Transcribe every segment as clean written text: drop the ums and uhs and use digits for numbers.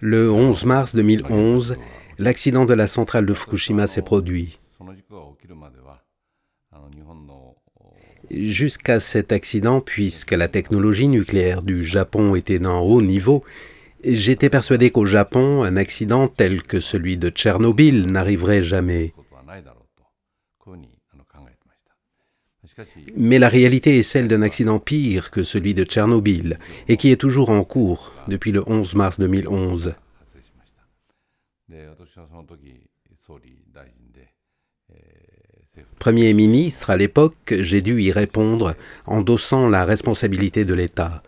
Le 11 mars 2011, l'accident de la centrale de Fukushima s'est produit. Jusqu'à cet accident, puisque la technologie nucléaire du Japon était d'un haut niveau, j'étais persuadé qu'au Japon, un accident tel que celui de Tchernobyl n'arriverait jamais. Mais la réalité est celle d'un accident pire que celui de Tchernobyl, et qui est toujours en cours depuis le 11 mars 2011. Premier ministre à l'époque, j'ai dû y répondre, endossant la responsabilité de l'État.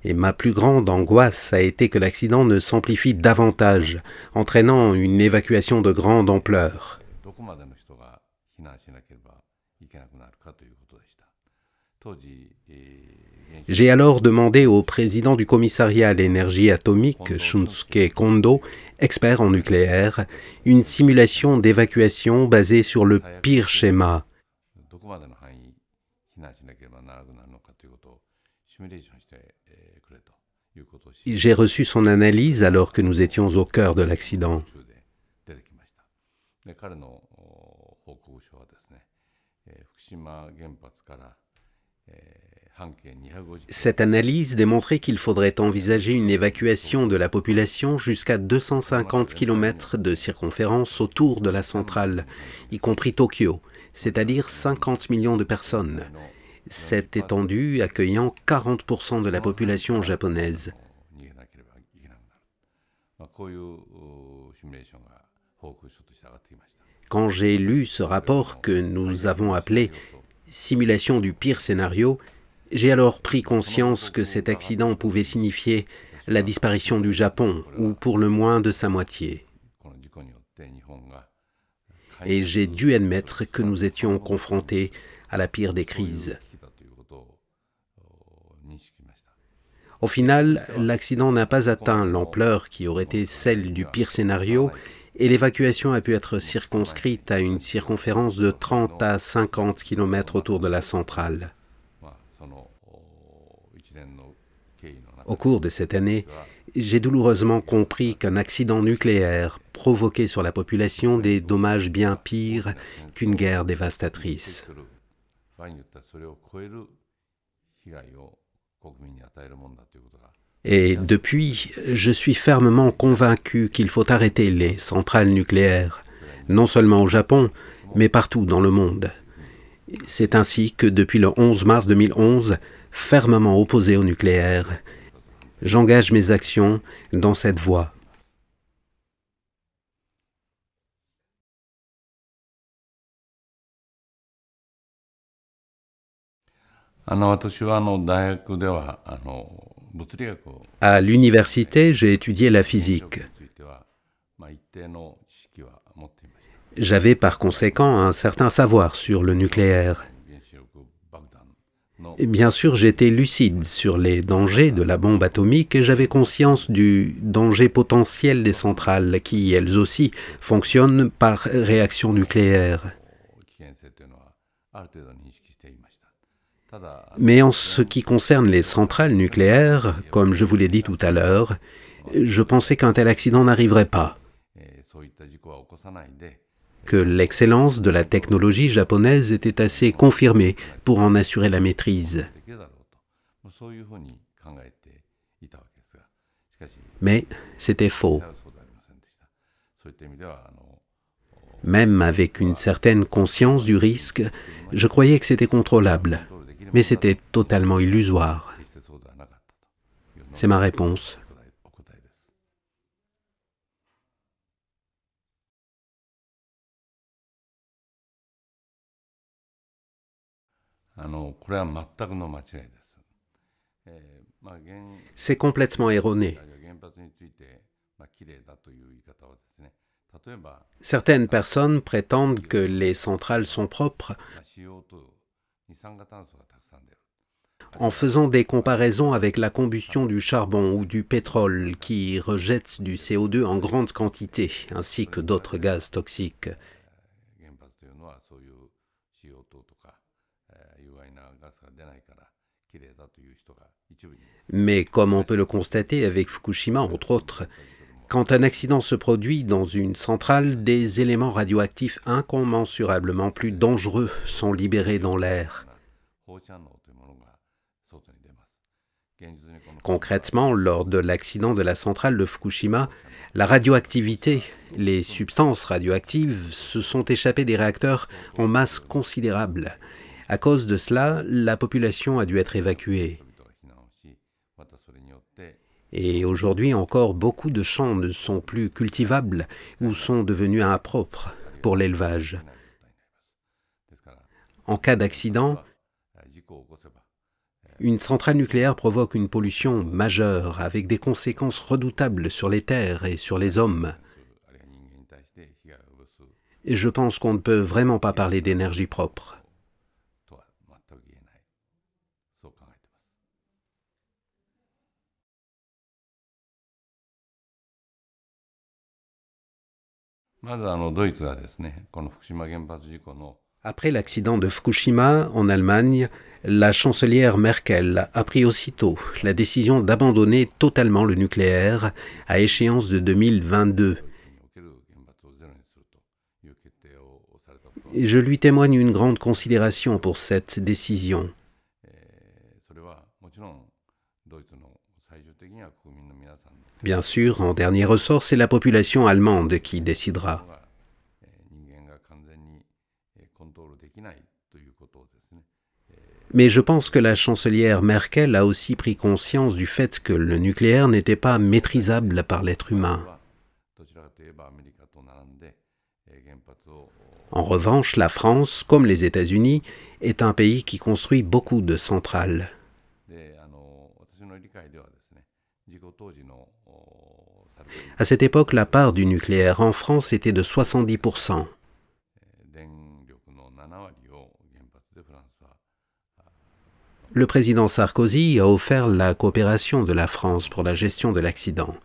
Et ma plus grande angoisse a été que l'accident ne s'amplifie davantage, entraînant une évacuation de grande ampleur. J'ai alors demandé au président du commissariat à l'énergie atomique, Shunsuke Kondo, expert en nucléaire, une simulation d'évacuation basée sur le pire schéma. J'ai reçu son analyse alors que nous étions au cœur de l'accident. Cette analyse démontrait qu'il faudrait envisager une évacuation de la population jusqu'à 250 km de circonférence autour de la centrale, y compris Tokyo, c'est-à-dire 50 millions de personnes. Cette étendue accueillant 40% de la population japonaise. Quand j'ai lu ce rapport que nous avons appelé « Simulation du pire scénario », j'ai alors pris conscience que cet accident pouvait signifier la disparition du Japon, ou pour le moins de sa moitié. Et j'ai dû admettre que nous étions confrontés à la pire des crises. Au final, l'accident n'a pas atteint l'ampleur qui aurait été celle du pire scénario, et l'évacuation a pu être circonscrite à une circonférence de 30 à 50 km autour de la centrale. Au cours de cette année, j'ai douloureusement compris qu'un accident nucléaire provoquait sur la population des dommages bien pires qu'une guerre dévastatrice. Et depuis, je suis fermement convaincu qu'il faut arrêter les centrales nucléaires, non seulement au Japon, mais partout dans le monde. C'est ainsi que depuis le 11 mars 2011, fermement opposé au nucléaire, j'engage mes actions dans cette voie. À l'université, j'ai étudié la physique. J'avais par conséquent un certain savoir sur le nucléaire. Et bien sûr, j'étais lucide sur les dangers de la bombe atomique et j'avais conscience du danger potentiel des centrales qui, elles aussi, fonctionnent par réaction nucléaire. Mais en ce qui concerne les centrales nucléaires, comme je vous l'ai dit tout à l'heure, je pensais qu'un tel accident n'arriverait pas, que l'excellence de la technologie japonaise était assez confirmée pour en assurer la maîtrise. Mais c'était faux. Même avec une certaine conscience du risque, je croyais que c'était contrôlable, mais c'était totalement illusoire. C'est ma réponse. C'est complètement erroné. Certaines personnes prétendent que les centrales sont propres en faisant des comparaisons avec la combustion du charbon ou du pétrole qui rejette du CO2 en grande quantité, ainsi que d'autres gaz toxiques. Mais comme on peut le constater avec Fukushima, entre autres, quand un accident se produit dans une centrale, des éléments radioactifs incommensurablement plus dangereux sont libérés dans l'air. Concrètement, lors de l'accident de la centrale de Fukushima, la radioactivité, les substances radioactives se sont échappées des réacteurs en masse considérable. À cause de cela, la population a dû être évacuée. Et aujourd'hui encore, beaucoup de champs ne sont plus cultivables ou sont devenus impropres pour l'élevage. En cas d'accident, une centrale nucléaire provoque une pollution majeure avec des conséquences redoutables sur les terres et sur les hommes. Et je pense qu'on ne peut vraiment pas parler d'énergie propre. Après l'accident de Fukushima, en Allemagne, la chancelière Merkel a pris aussitôt la décision d'abandonner totalement le nucléaire à échéance de 2022. Et je lui témoigne une grande considération pour cette décision. Bien sûr, en dernier ressort, c'est la population allemande qui décidera. Mais je pense que la chancelière Merkel a aussi pris conscience du fait que le nucléaire n'était pas maîtrisable par l'être humain. En revanche, la France, comme les États-Unis, est un pays qui construit beaucoup de centrales. À cette époque, la part du nucléaire en France était de 70%. Le président Sarkozy a offert la coopération de la France pour la gestion de l'accident.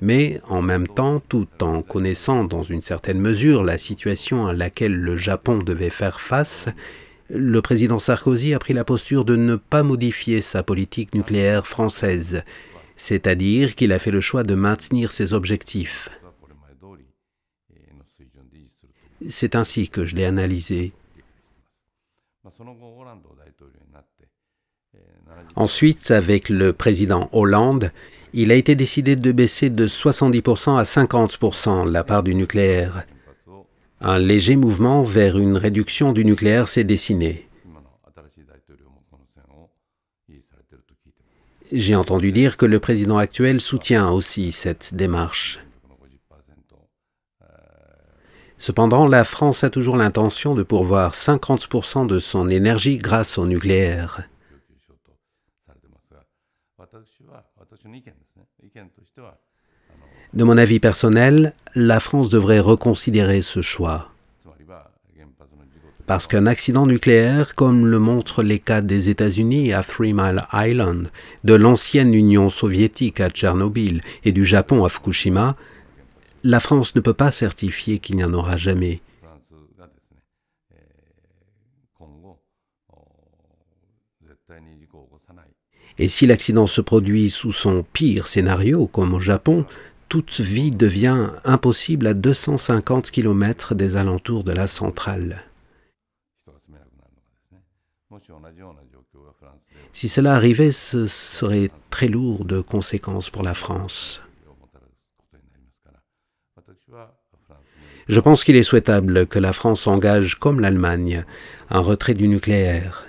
Mais en même temps, tout en connaissant dans une certaine mesure la situation à laquelle le Japon devait faire face, le président Sarkozy a pris la posture de ne pas modifier sa politique nucléaire française, c'est-à-dire qu'il a fait le choix de maintenir ses objectifs. C'est ainsi que je l'ai analysé. Ensuite, avec le président Hollande, il a été décidé de baisser de 70% à 50% la part du nucléaire. Un léger mouvement vers une réduction du nucléaire s'est dessiné. J'ai entendu dire que le président actuel soutient aussi cette démarche. Cependant, la France a toujours l'intention de pourvoir 50% de son énergie grâce au nucléaire. De mon avis personnel, la France devrait reconsidérer ce choix. Parce qu'un accident nucléaire, comme le montrent les cas des États-Unis à Three Mile Island, de l'ancienne Union soviétique à Tchernobyl et du Japon à Fukushima, la France ne peut pas certifier qu'il n'y en aura jamais. Et si l'accident se produit sous son pire scénario, comme au Japon, toute vie devient impossible à 250 km des alentours de la centrale. Si cela arrivait, ce serait très lourd de conséquences pour la France. Je pense qu'il est souhaitable que la France engage, comme l'Allemagne, un retrait du nucléaire.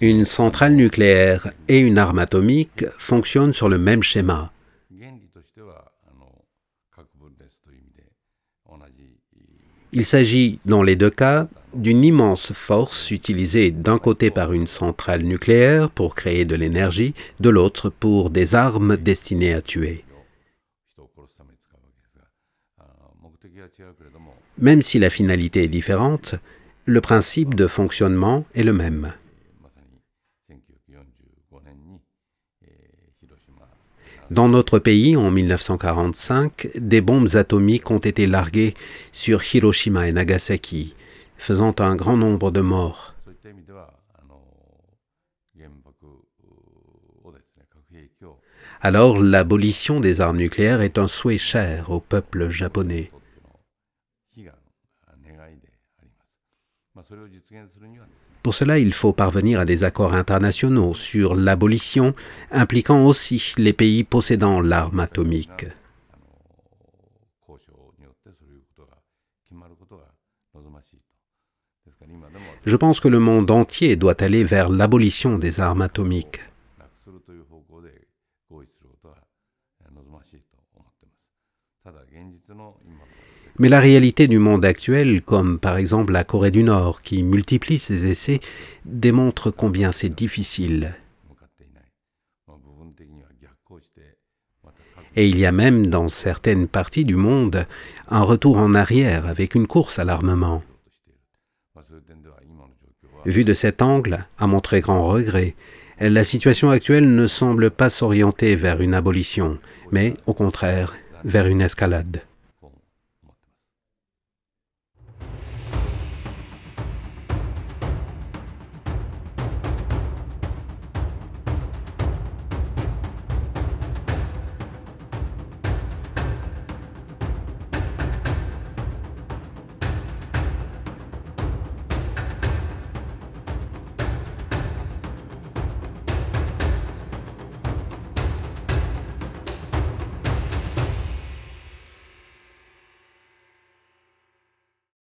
Une centrale nucléaire et une arme atomique fonctionnent sur le même schéma. Il s'agit, dans les deux cas, d'une immense force utilisée d'un côté par une centrale nucléaire pour créer de l'énergie, de l'autre pour des armes destinées à tuer. Même si la finalité est différente, le principe de fonctionnement est le même. Dans notre pays, en 1945, des bombes atomiques ont été larguées sur Hiroshima et Nagasaki, faisant un grand nombre de morts. Alors, l'abolition des armes nucléaires est un souhait cher au peuple japonais. Pour cela, il faut parvenir à des accords internationaux sur l'abolition, impliquant aussi les pays possédant l'arme atomique. Je pense que le monde entier doit aller vers l'abolition des armes atomiques. Mais la réalité du monde actuel, comme par exemple la Corée du Nord, qui multiplie ses essais, démontre combien c'est difficile. Et il y a même dans certaines parties du monde un retour en arrière avec une course à l'armement. Vu de cet angle, à mon très grand regret, la situation actuelle ne semble pas s'orienter vers une abolition, mais au contraire, vers une escalade.